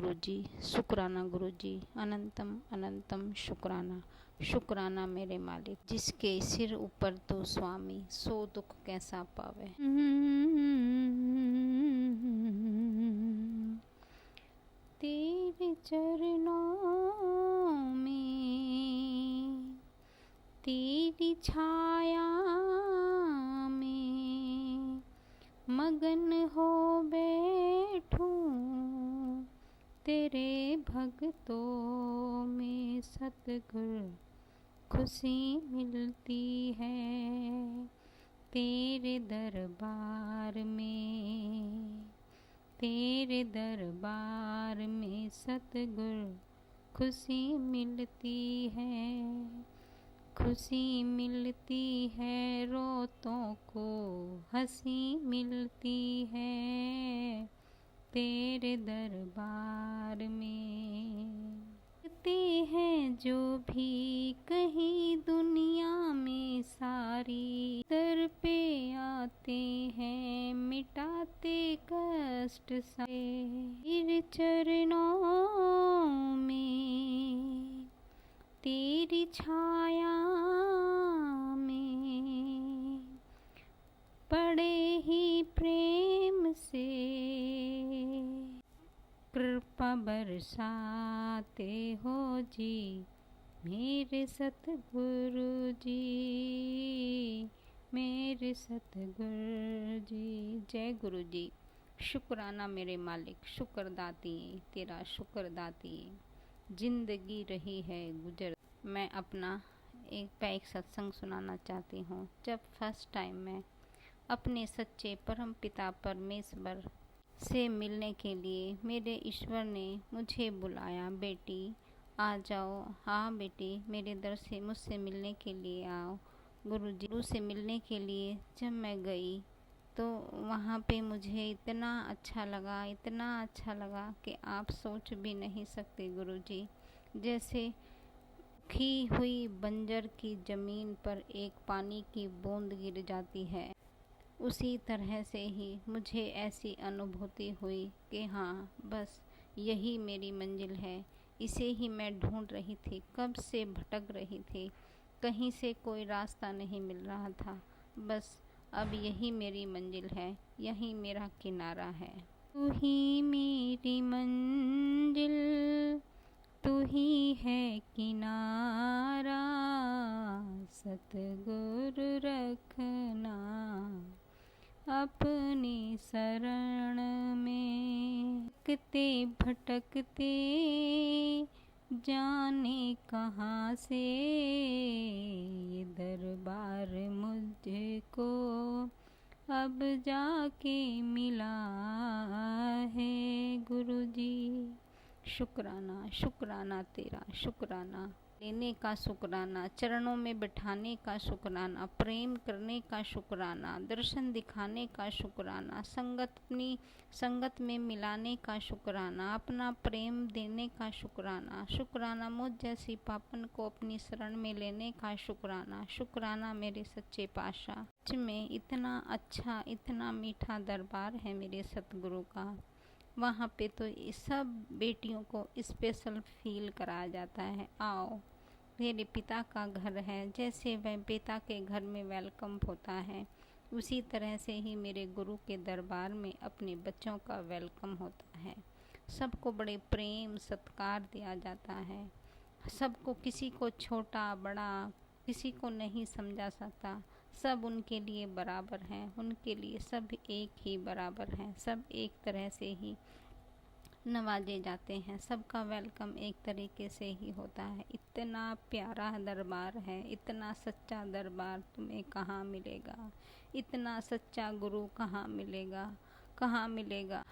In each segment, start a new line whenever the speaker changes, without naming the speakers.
गुरुजी, शुक्राना गुरुजी, अनंतम अनंतम शुक्राना। शुक्राना मेरे मालिक, जिसके सिर ऊपर तो स्वामी, सो दुख कैसा पावे। तेरे चरणों में, तेरी छाया में मगन हो बैठूं, तेरे भक्तों में सतगुर खुशी मिलती है। तेरे दरबार में, तेरे दरबार में सतगुर खुशी मिलती है। खुशी मिलती है, रोतों को हंसी मिलती है। तेरे दरबार में कहते हैं जो भी कहीं दुनिया में सारी, दर पे आते हैं मिटाते कष्ट सारे। तेरे चरणों में, तेरी छाया में बड़े ही प्रेम से कृपा बरसाते हो जी, मेरे सतगुरु जी, मेरे सतगुरु जी। जय गुरु जी। शुक्राना मेरे मालिक, शुक्रदाती तेरा शुक्रदाती। जिंदगी रही है गुजर। मैं अपना एक सत्संग सुनाना चाहती हूँ। जब फर्स्ट टाइम मैं अपने सच्चे परम पिता परमेश्वर से मिलने के लिए मेरे ईश्वर ने मुझे बुलाया, बेटी आ जाओ। हाँ बेटी, मेरे दर से मुझसे मिलने के लिए आओ। गुरु से मिलने के लिए जब मैं गई तो वहाँ पे मुझे इतना अच्छा लगा, इतना अच्छा लगा कि आप सोच भी नहीं सकते गुरुजी। जैसे सूखी हुई बंजर की ज़मीन पर एक पानी की बूंद गिर जाती है, उसी तरह से ही मुझे ऐसी अनुभूति हुई कि हाँ बस यही मेरी मंजिल है। इसे ही मैं ढूंढ रही थी, कब से भटक रही थी, कहीं से कोई रास्ता नहीं मिल रहा था। बस अब यही मेरी मंजिल है, यही मेरा किनारा है। तू ही मेरी मंजिल, तू ही है किनारा, सतगुरु रखना अपनी शरण में। भटकते भटकते जाने कहाँ से ये दरबार मुझको अब जाके मिला है गुरुजी। शुक्राना, शुक्राना तेरा, शुक्राना लेने का शुक्राना, चरणों में बिठाने का शुक्राना, प्रेम करने का शुक्राना, दर्शन दिखाने का शुक्राना, अपनी संगत में मिलाने का शुक्राना, अपना प्रेम देने का शुक्राना। शुक्राना मुझ जैसी पापन को अपनी शरण में लेने का शुक्राना। शुक्राना मेरे सच्चे पातशाह। सच में इतना अच्छा, इतना मीठा दरबार है मेरे सतगुरु का। वहाँ पे तो सब बेटियों को स्पेशल फील कराया जाता है। आओ, मेरे पिता का घर है। जैसे वह पिता के घर में वेलकम होता है, उसी तरह से ही मेरे गुरु के दरबार में अपने बच्चों का वेलकम होता है। सबको बड़े प्रेम सत्कार दिया जाता है। सबको, किसी को छोटा बड़ा किसी को नहीं समझा सकता। सब उनके लिए बराबर हैं, उनके लिए सब एक ही बराबर हैं। सब एक तरह से ही नवाजे जाते हैं, सबका वेलकम एक तरीके से ही होता है। इतना प्यारा दरबार है, इतना सच्चा दरबार तुम्हें कहाँ मिलेगा, इतना सच्चा गुरु कहाँ मिलेगा, कहाँ मिलेगा।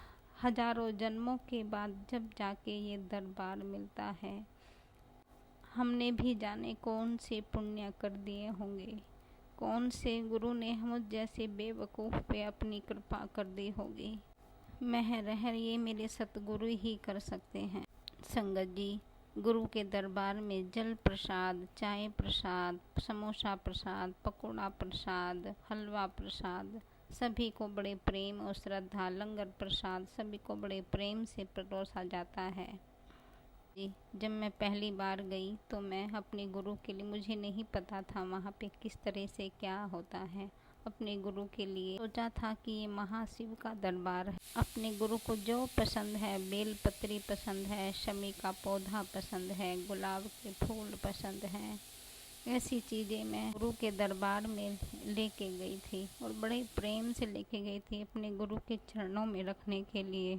हजारों जन्मों के बाद जब जाके ये दरबार मिलता है, हमने भी जाने कौन से पुण्य कर दिए होंगे, कौन से गुरु ने हम जैसे बेवकूफ़ पे अपनी कृपा कर दी होगी। महर ये मेरे सतगुरु ही कर सकते हैं। संगत जी, गुरु के दरबार में जल प्रसाद, चाय प्रसाद, समोसा प्रसाद, पकौड़ा प्रसाद, हलवा प्रसाद सभी को बड़े प्रेम और श्रद्धा, लंगर प्रसाद सभी को बड़े प्रेम से परोसा जाता है जी। जब मैं पहली बार गई तो मैं अपने गुरु के लिए, मुझे नहीं पता था वहाँ पे किस तरह से क्या होता है। अपने गुरु के लिए सोचा था कि ये महाशिव का दरबार है। अपने गुरु को जो पसंद है, बेलपत्री पसंद है, शमी का पौधा पसंद है, गुलाब के फूल पसंद हैं, ऐसी चीज़ें मैं गुरु के दरबार में लेके गई थी और बड़े प्रेम से लेके गई थी अपने गुरु के चरणों में रखने के लिए।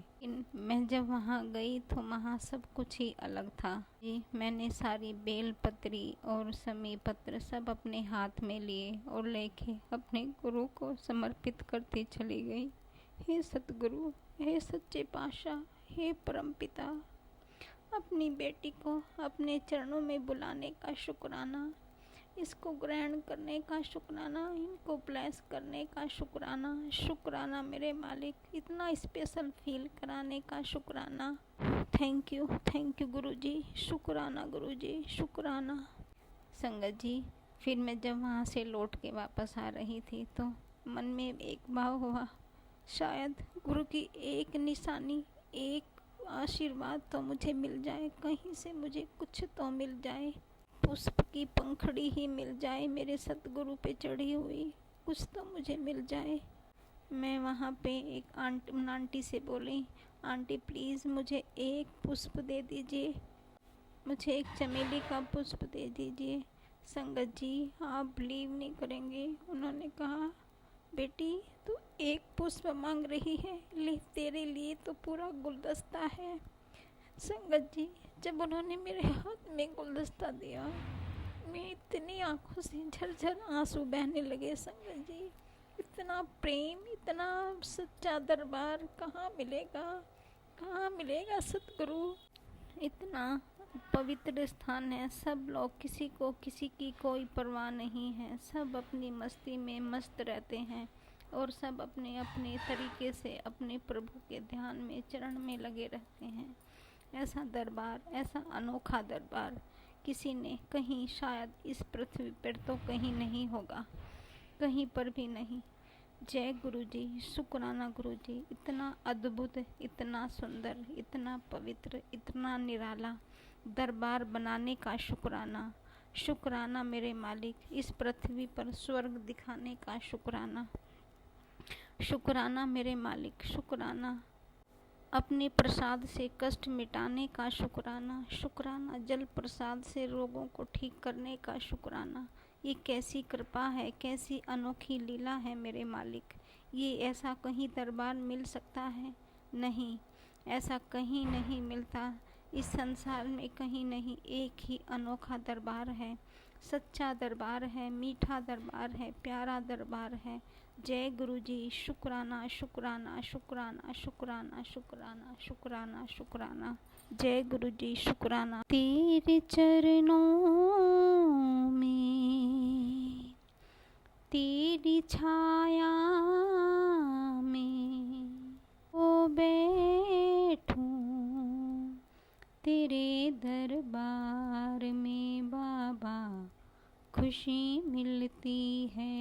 मैं जब वहाँ गई तो वहाँ सब कुछ ही अलग था जी। मैंने सारी बेलपत्री और शमी पत्र सब अपने हाथ में लिए और लेके अपने गुरु को समर्पित करती चली गई। हे सतगुरु, हे सच्चे पातशाह, हे परमपिता, अपनी बेटी को अपने चरणों में बुलाने का शुक्राना, इसको ग्रहण करने का शुक्राना, इनको ब्लेस करने का शुक्राना। शुक्राना मेरे मालिक, इतना स्पेशल फील कराने का शुक्राना। थैंक यू गुरुजी, शुक्राना गुरुजी, शुक्राना। संगत जी, फिर मैं जब वहाँ से लौट के वापस आ रही थी तो मन में एक भाव हुआ, शायद गुरु की एक निशानी, एक आशीर्वाद तो मुझे मिल जाए, कहीं से मुझे कुछ तो मिल जाए, पुष्प की पंखड़ी ही मिल जाए मेरे सतगुरु पे चढ़ी हुई, कुछ तो मुझे मिल जाए। मैं वहाँ पे एक आंटी से बोली, आंटी प्लीज़ मुझे एक पुष्प दे दीजिए, मुझे एक चमेली का पुष्प दे दीजिए। संगत जी, आप बिलीव नहीं करेंगे, उन्होंने कहा बेटी तू एक पुष्प मांग रही है, ले तेरे लिए तो पूरा गुलदस्ता है। संगत जी, जब उन्होंने मेरे हाथ में गुलदस्ता दिया, मैं इतनी आंखों से झरझर आंसू बहने लगे। संगत जी, इतना प्रेम, इतना सच्चा दरबार कहाँ मिलेगा सतगुरु, इतना पवित्र स्थान है। सब लोग, किसी की कोई परवाह नहीं है, सब अपनी मस्ती में मस्त रहते हैं और सब अपने अपने तरीके से अपने प्रभु के ध्यान में, चरण में लगे रहते हैं। ऐसा दरबार, ऐसा अनोखा दरबार किसी ने कहीं, शायद इस पृथ्वी पर तो कहीं नहीं होगा, कहीं पर भी नहीं। जय गुरु जी, शुक्राना गुरु जी, इतना अद्भुत, इतना सुंदर, इतना पवित्र, इतना निराला दरबार बनाने का शुक्राना। शुक्राना मेरे मालिक, इस पृथ्वी पर स्वर्ग दिखाने का शुक्राना। शुक्राना मेरे मालिक, शुक्राना अपने प्रसाद से कष्ट मिटाने का शुक्राना। शुक्राना जल प्रसाद से रोगों को ठीक करने का शुक्राना। ये कैसी कृपा है, कैसी अनोखी लीला है मेरे मालिक। ये ऐसा कहीं दरबार मिल सकता है? नहीं, ऐसा कहीं नहीं मिलता, इस संसार में कहीं नहीं। एक ही अनोखा दरबार है, सच्चा दरबार है, मीठा दरबार है, प्यारा दरबार है। जय गुरु जी, शुक्राना शुक्राना शुक्राना शुक्राना शुक्राना शुक्राना शुक्राना। जय गुरु जी, शुक्राना। तेरे चरणों में, तेरी छाया में ओ बैठूं, तेरे दरबार में बाबा खुशी मिलती है,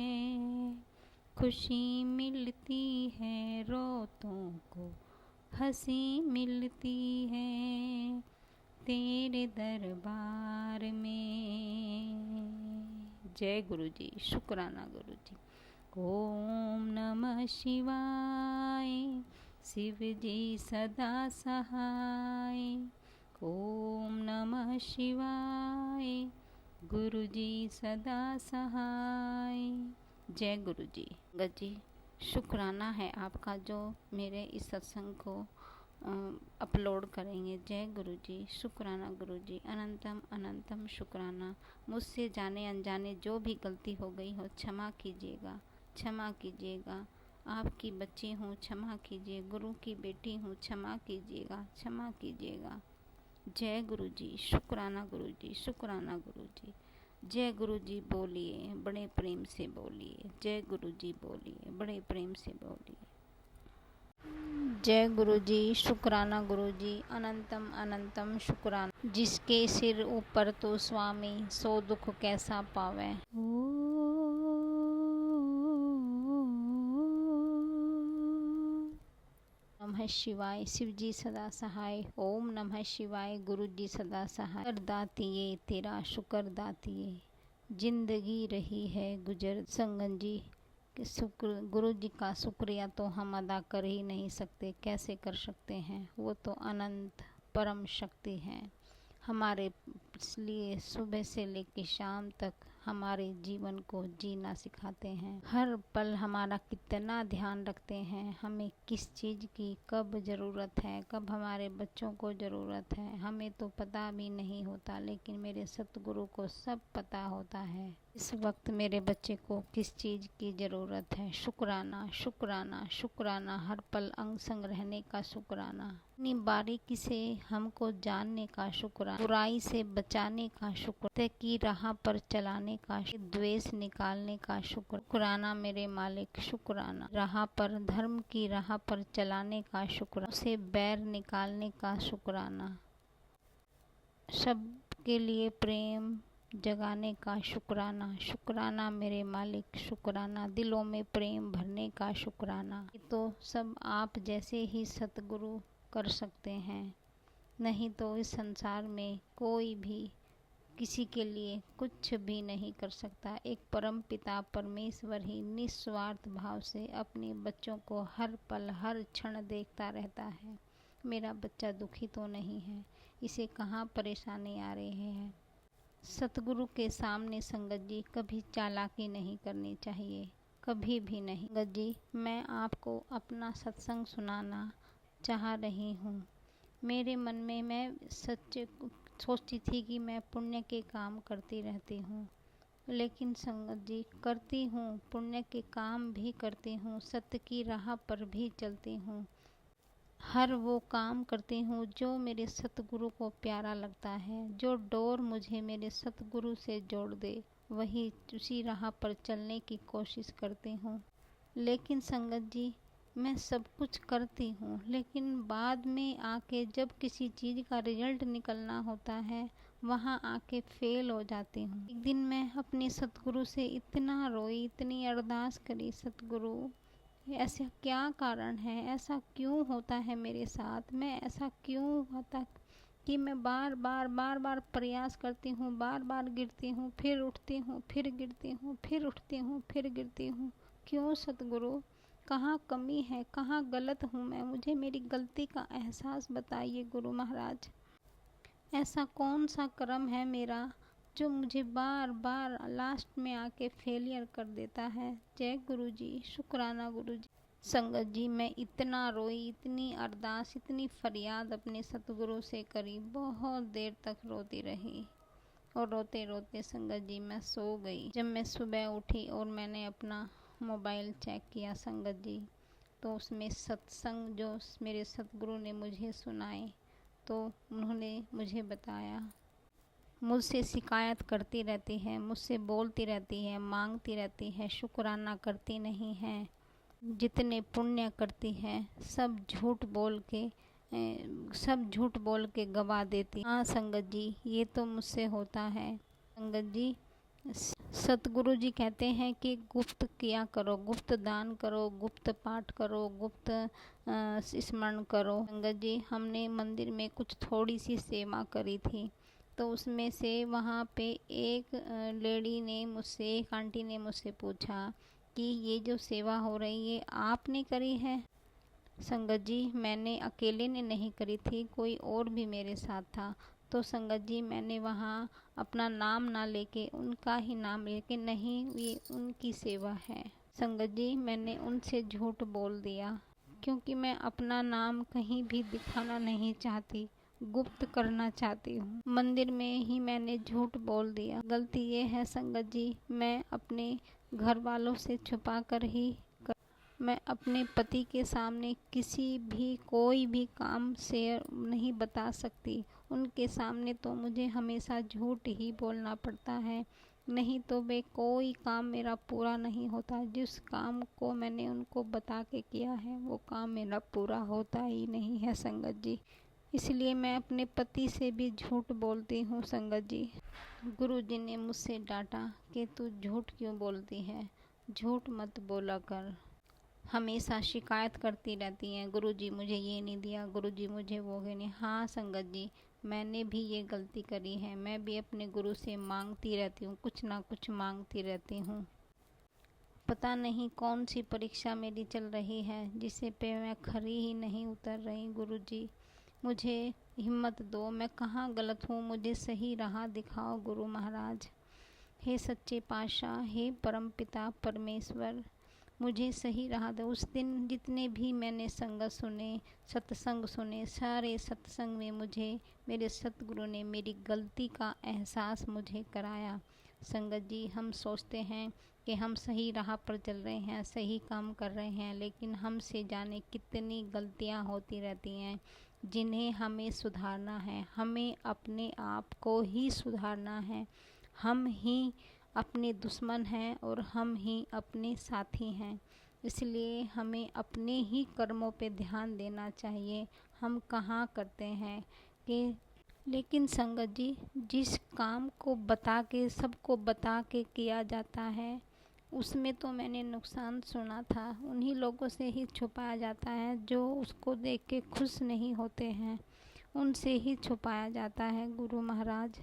खुशी मिलती है, रोतों को हंसी मिलती है तेरे दरबार में। जय गुरु जी, शुक्राना गुरु जी। ओम नमः शिवाय, शिव जी सदा सहाय। ओम नमः शिवाय, गुरु जी सदा सहाय। जय गुरु जी। गज जी, शुक्राना है आपका जो मेरे इस सत्संग को अपलोड करेंगे। जय गुरु जी, शुक्राना गुरु जी, अनंतम अनंतम शुक्राना। मुझसे जाने अनजाने जो भी गलती हो गई हो, क्षमा कीजिएगा, क्षमा कीजिएगा। आपकी बच्ची हूँ, क्षमा कीजिए। गुरु की बेटी हूँ, क्षमा कीजिएगा, क्षमा कीजिएगा। जय गुरु जी, शुक्राना गुरु जी, शुक्राना गुरु जी। जय गुरु जी बोलिए, बड़े प्रेम से बोलिए। जय गुरु जी बोलिए, बड़े प्रेम से बोलिए। जय गुरु जी, शुक्राना गुरु जी, अनंतम अनंतम शुक्राना। जिसके सिर ऊपर तो स्वामी, सो दुख कैसा पावे। नमः शिवाय, शिव जी सदा सहाय। ओम नमः शिवाय, गुरु जी सदा सहाय। शुक्र दातिये तेरा शुक्र दातिये, जिंदगी रही है गुजर। संगत जी शुक्र, गुरु जी का शुक्रिया तो हम अदा कर ही नहीं सकते, कैसे कर सकते हैं। वो तो अनंत परम शक्ति हैं हमारे, इसलिए सुबह से लेकर शाम तक हमारे जीवन को जीना सिखाते हैं। हर पल हमारा कितना ध्यान रखते हैं, हमें किस चीज़ की कब ज़रूरत है, कब हमारे बच्चों को ज़रूरत है, हमें तो पता भी नहीं होता, लेकिन मेरे सतगुरु को सब पता होता है इस वक्त मेरे बच्चे को किस चीज़ की ज़रूरत है। शुक्राना शुक्राना शुक्राना, हर पल अंग संग रहने का शुक्राना, अपनी बारीकी से हमको जानने का शुक्राना, बुराई से बचाने का शुक्र, की राह पर चलाने का, द्वेष निकालने का शुक्राना मेरे मालिक। शुक्राना, राह पर, धर्म की राह पर चलाने का शुक्राना, उसे बैर निकालने का शुक्राना, सबके लिए प्रेम जगाने का शुक्राना। शुक्राना मेरे मालिक, शुक्राना, दिलों में प्रेम भरने का शुक्राना। ये तो सब आप जैसे ही सतगुरु कर सकते हैं, नहीं तो इस संसार में कोई भी किसी के लिए कुछ भी नहीं कर सकता। एक परम पिता परमेश्वर ही निस्वार्थ भाव से अपने बच्चों को हर पल हर क्षण देखता रहता है। मेरा बच्चा दुखी तो नहीं है, इसे कहाँ परेशानी आ रही है। सतगुरु के सामने संगत जी कभी चालाकी नहीं करनी चाहिए, कभी भी नहीं। संगत जी, मैं आपको अपना सत्संग सुनाना चाह रही हूँ। मेरे मन में मैं सच्चे सोचती थी कि मैं पुण्य के काम करती रहती हूँ, लेकिन संगत जी करती हूँ, पुण्य के काम भी करती हूँ, सत्य की राह पर भी चलती हूँ। हर वो काम करती हूँ जो मेरे सतगुरु को प्यारा लगता है, जो डोर मुझे मेरे सतगुरु से जोड़ दे, वही उसी राह पर चलने की कोशिश करती हूँ। लेकिन संगत जी, मैं सब कुछ करती हूँ, लेकिन बाद में आके जब किसी चीज़ का रिजल्ट निकलना होता है, वहाँ आके फेल हो जाती हूँ। एक दिन मैं अपने सतगुरु से इतना रोई, इतनी अरदास करी, सतगुरु ऐसा क्या कारण है, ऐसा क्यों होता है मेरे साथ, मैं ऐसा क्यों होता कि मैं बार बार प्रयास करती हूँ, बार बार गिरती हूँ, फिर उठती हूँ, फिर गिरती हूँ, फिर उठती हूँ, फिर गिरती हूँ। क्यों सतगुरु, कहाँ कमी है, कहाँ गलत हूँ मैं, मुझे मेरी गलती का एहसास बताइए गुरु महाराज। ऐसा कौन सा कर्म है मेरा जो मुझे बार बार लास्ट में आके फेलियर कर देता है। जय गुरु जी, शुक्राना गुरु जी। संगत जी, मैं इतना रोई, इतनी अरदास, इतनी फरियाद अपने सतगुरु से करी, बहुत देर तक रोती रही और रोते रोते संगत जी मैं सो गई। जब मैं सुबह उठी और मैंने अपना मोबाइल चेक किया संगत जी, तो उसमें सत्संग जो मेरे सतगुरु ने मुझे सुनाए, तो उन्होंने मुझे बताया, मुझसे शिकायत करती रहती है, मुझसे बोलती रहती है, मांगती रहती है, शुक्राना करती नहीं है, जितने पुण्य करती है सब झूठ बोल के गवा देती। हाँ संगत जी, ये तो मुझसे होता है। संगत जी, सतगुरु जी कहते हैं कि गुप्त किया करो, गुप्त दान करो, गुप्त पाठ करो, गुप्त स्मरण करो। संगत जी, हमने मंदिर में कुछ थोड़ी सी सेवा करी थी, तो उसमें से वहाँ पे एक लेडी ने मुझसे, एक आंटी ने मुझसे पूछा कि ये जो सेवा हो रही है आपने करी है। संगत जी, मैंने अकेले ने नहीं करी थी, कोई और भी मेरे साथ था। तो संगत जी, मैंने वहाँ अपना नाम ना लेके उनका ही नाम लेके, नहीं ये उनकी सेवा है। संगत जी, मैंने उनसे झूठ बोल दिया, क्योंकि मैं अपना नाम कहीं भी दिखाना नहीं चाहती, गुप्त करना चाहती हूँ। मंदिर में ही मैंने झूठ बोल दिया। गलती ये है संगत जी, मैं अपने घर वालों से छुपा कर ही मैं अपने पति के सामने किसी भी कोई भी काम शेयर नहीं बता सकती। उनके सामने तो मुझे हमेशा झूठ ही बोलना पड़ता है, नहीं तो वे कोई काम मेरा पूरा नहीं होता। जिस काम को मैंने उनको बता के किया है, वो काम मेरा पूरा होता ही नहीं है संगत जी। इसलिए मैं अपने पति से भी झूठ बोलती हूँ संगत जी। गुरु जी ने मुझसे डांटा कि तू झूठ क्यों बोलती है, झूठ मत बोला कर। हमेशा शिकायत करती रहती हैं, गुरुजी मुझे ये नहीं दिया, गुरुजी मुझे वो नहीं। हाँ संगत जी, मैंने भी ये गलती करी है। मैं भी अपने गुरु से मांगती रहती हूँ, कुछ ना कुछ मांगती रहती हूँ। पता नहीं कौन सी परीक्षा मेरी चल रही है जिसे पे मैं खरी ही नहीं उतर रही। गुरुजी मुझे हिम्मत दो, मैं कहाँ गलत हूँ, मुझे सही राह दिखाओ गुरु महाराज। हे सच्चे पातशाह, हे परम पिता परमेश्वर, मुझे सही राह दो। उस दिन जितने भी मैंने संगत सुने, सत्संग सुने, सारे सत्संग में मुझे मेरे सतगुरु ने मेरी गलती का एहसास मुझे कराया। संगत जी, हम सोचते हैं कि हम सही राह पर चल रहे हैं, सही काम कर रहे हैं, लेकिन हमसे जाने कितनी गलतियां होती रहती हैं जिन्हें हमें सुधारना है। हमें अपने आप को ही सुधारना है। हम ही अपने दुश्मन हैं और हम ही अपने साथी हैं। इसलिए हमें अपने ही कर्मों पे ध्यान देना चाहिए। हम कहाँ करते हैं कि लेकिन संगत जी, जिस काम को बता के, सबको बता के किया जाता है, उसमें तो मैंने नुकसान सुना था। उन्हीं लोगों से ही छुपाया जाता है जो उसको देख के खुश नहीं होते हैं, उनसे ही छुपाया जाता है गुरु महाराज।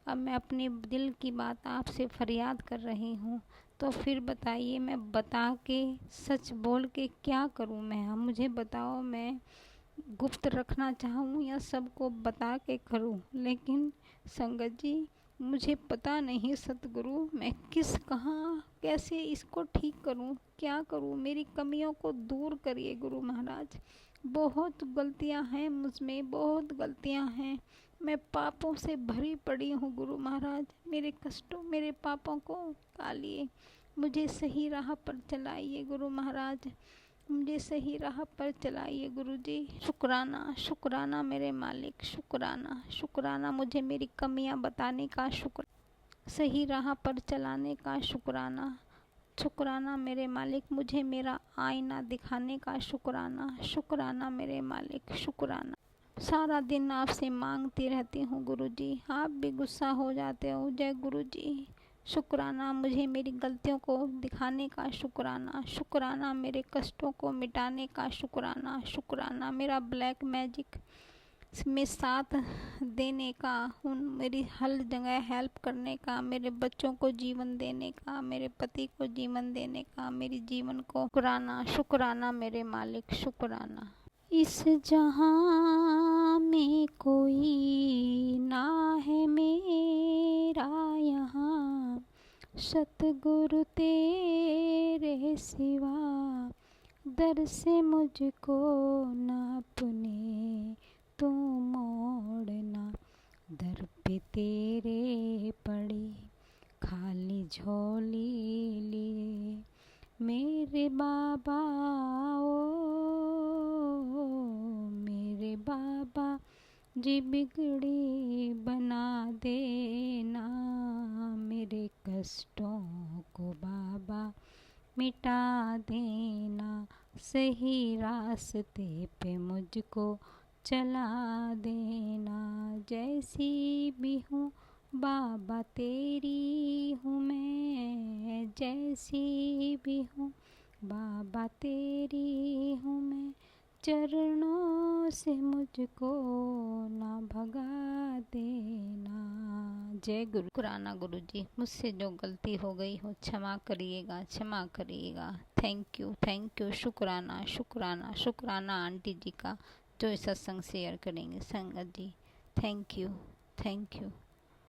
अब मैं अपने दिल की बात आपसे फरियाद कर रही हूँ, तो फिर बताइए मैं बता के, सच बोल के क्या करूँ मैं? हम मुझे बताओ, मैं गुप्त रखना चाहूँ या सबको बता के करूँ? लेकिन संगत जी, मुझे पता नहीं सतगुरु, मैं किस, कहाँ, कैसे इसको ठीक करूँ, क्या करूँ? मेरी कमियों को दूर करिए गुरु महाराज। बहुत गलतियाँ हैं मुझ में, बहुत गलतियाँ हैं। मैं पापों से भरी पड़ी हूँ गुरु महाराज। मेरे कष्टों, मेरे पापों को निकालिए, मुझे सही राह पर चलाइए गुरु महाराज, मुझे सही राह पर चलाइए गुरुजी। शुक्राना, शुक्राना मेरे मालिक, शुक्राना, शुक्राना मुझे मेरी कमियां बताने का, शुक्र सही राह पर चलाने का शुक्राना। शुक्राना मेरे मालिक, मुझे मेरा आईना दिखाने का शुक्राना। शुक्राना मेरे मालिक, शुक्राना। सारा दिन आपसे मांगती रहती हूँ गुरुजी, आप भी गुस्सा हो जाते हो। जय गुरुजी। शुक्राना मुझे मेरी गलतियों को दिखाने का शुक्राना। शुक्राना मेरे कष्टों को मिटाने का शुक्राना। शुक्राना मेरा ब्लैक मैजिक में साथ देने का, उन मेरी हर जगह हेल्प करने का, मेरे बच्चों को जीवन देने का, मेरे पति को जीवन देने का, मेरी जीवन को शुक्राना। शुक्राना मेरे मालिक, शुक्राना। इस जहां में कोई ना है मेरा, यहाँ सतगुरु तेरे सिवा, दर से मुझको ना अपने तू मोड़ना। दर पे तेरे पड़ी खाली झोली लिए, मेरे बाबा ओ मेरे बाबा जी, बिगड़ी बना देना। मेरे कष्टों को बाबा मिटा देना, सही रास्ते पे मुझको चला देना। जैसी भी हूँ बाबा तेरी हूँ मैं, जैसी भी हूँ बाबा तेरी हूँ मैं, चरणों से मुझको ना भगा देना। जय गुरु। शुक्राना गुरु जी, मुझसे जो गलती हो गई हो क्षमा करिएगा, क्षमा करिएगा। थैंक यू, शुक्राना, शुक्राना, शुक्राना आंटी जी का जो सत्संग शेयर करेंगे। संगत जी थैंक यू, थैंक यू।